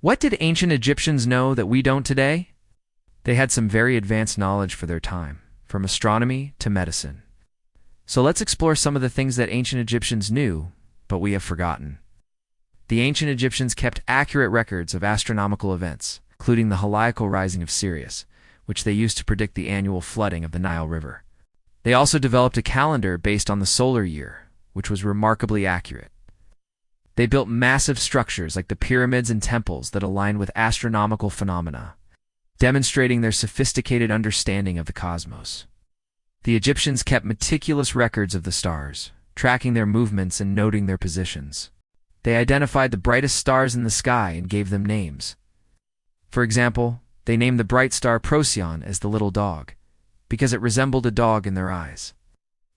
What did ancient Egyptians know that we don't today? They had some very advanced knowledge for their time, from astronomy to medicine. So let's explore some of the things that ancient Egyptians knew, but we have forgotten. The ancient Egyptians kept accurate records of astronomical events, including the heliacal rising of Sirius, which they used to predict the annual flooding of the Nile River. They also developed a calendar based on the solar year, which was remarkably accurate. They built massive structures like the pyramids and temples that aligned with astronomical phenomena, demonstrating their sophisticated understanding of the cosmos. The Egyptians kept meticulous records of the stars, tracking their movements and noting their positions. They identified the brightest stars in the sky and gave them names. For example, they named the bright star Procyon as the little dog, because it resembled a dog in their eyes.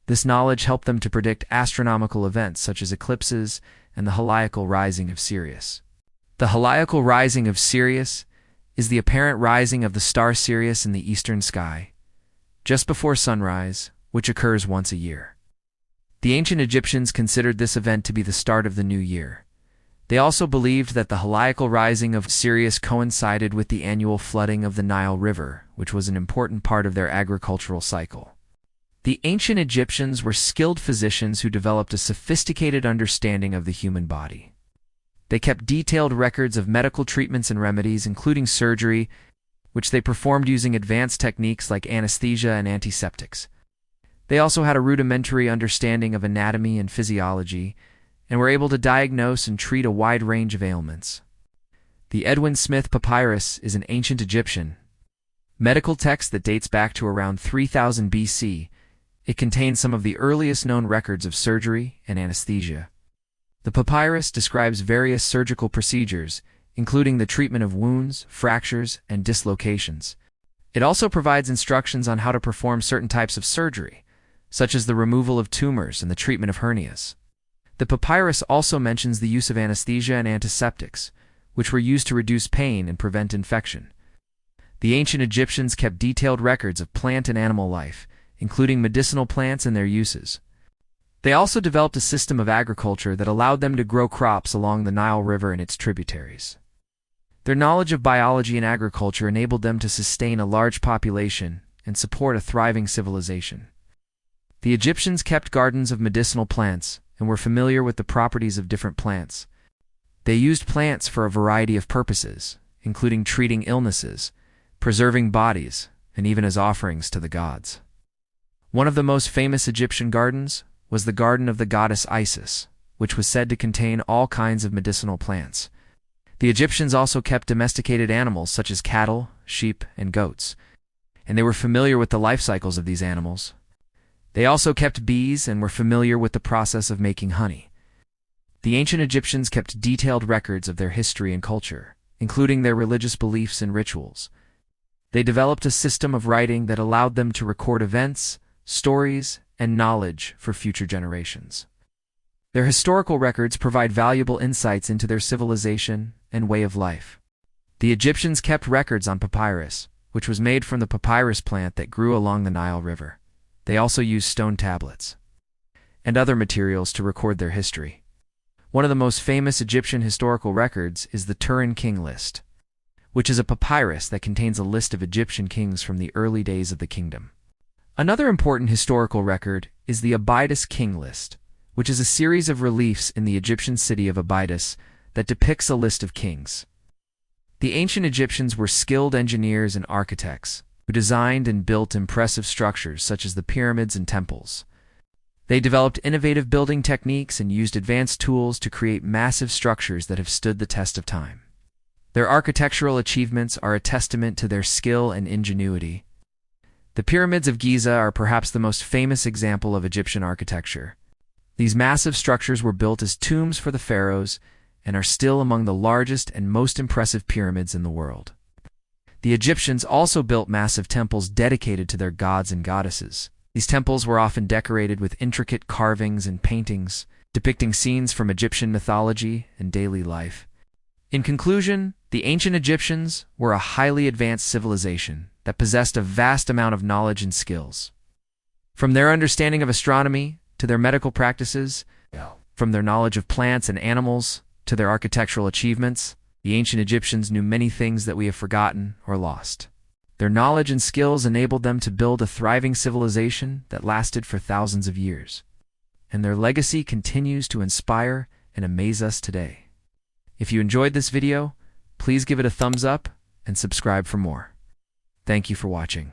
This knowledge helped them to predict astronomical events such as eclipses and the heliacal rising of Sirius. The heliacal rising of Sirius is the apparent rising of the star Sirius in the eastern sky, just before sunrise, which occurs once a year. The ancient Egyptians considered this event to be the start of the new year. They also believed that the heliacal rising of Sirius coincided with the annual flooding of the Nile River, which was an important part of their agricultural cycle. The ancient Egyptians were skilled physicians who developed a sophisticated understanding of the human body. They kept detailed records of medical treatments and remedies, including surgery, which they performed using advanced techniques like anesthesia and antiseptics. They also had a rudimentary understanding of anatomy and physiology, and were able to diagnose and treat a wide range of ailments. The Edwin Smith Papyrus is an ancient Egyptian medical text that dates back to around 3000 BC. It contains some of the earliest known records of surgery and anesthesia. The papyrus describes various surgical procedures, including the treatment of wounds, fractures, and dislocations. It also provides instructions on how to perform certain types of surgery, such as the removal of tumors and the treatment of hernias. The papyrus also mentions the use of anesthesia and antiseptics, which were used to reduce pain and prevent infection. The ancient Egyptians kept detailed records of plant and animal life, including medicinal plants and their uses. They also developed a system of agriculture that allowed them to grow crops along the Nile River and its tributaries. Their knowledge of biology and agriculture enabled them to sustain a large population and support a thriving civilization. The Egyptians kept gardens of medicinal plants and were familiar with the properties of different plants. They used plants for a variety of purposes, including treating illnesses, preserving bodies, and even as offerings to the gods. One of the most famous Egyptian gardens was the garden of the goddess Isis, which was said to contain all kinds of medicinal plants. The Egyptians also kept domesticated animals such as cattle, sheep, and goats, and they were familiar with the life cycles of these animals. They also kept bees and were familiar with the process of making honey. The ancient Egyptians kept detailed records of their history and culture, including their religious beliefs and rituals. They developed a system of writing that allowed them to record events, stories, and knowledge for future generations. Their historical records provide valuable insights into their civilization and way of life. The Egyptians kept records on papyrus, which was made from the papyrus plant that grew along the Nile River. They also used stone tablets and other materials to record their history. One of the most famous Egyptian historical records is the Turin King List, which is a papyrus that contains a list of Egyptian kings from the early days of the kingdom. Another important historical record is the Abydos King List, which is a series of reliefs in the Egyptian city of Abydos that depicts a list of kings. The ancient Egyptians were skilled engineers and architects who designed and built impressive structures such as the pyramids and temples. They developed innovative building techniques and used advanced tools to create massive structures that have stood the test of time. Their architectural achievements are a testament to their skill and ingenuity. The pyramids of Giza are perhaps the most famous example of Egyptian architecture. These massive structures were built as tombs for the pharaohs and are still among the largest and most impressive pyramids in the world. The Egyptians also built massive temples dedicated to their gods and goddesses. These temples were often decorated with intricate carvings and paintings, depicting scenes from Egyptian mythology and daily life. In conclusion, the ancient Egyptians were a highly advanced civilization that possessed a vast amount of knowledge and skills. From their understanding of astronomy to their medical practices, from their knowledge of plants and animals to their architectural achievements, The ancient Egyptians knew many things that we have forgotten or lost. Their knowledge and skills enabled them to build a thriving civilization that lasted for thousands of years. And their legacy continues to inspire and amaze us today. If you enjoyed this video, please give it a thumbs up and subscribe for more. Thank you for watching.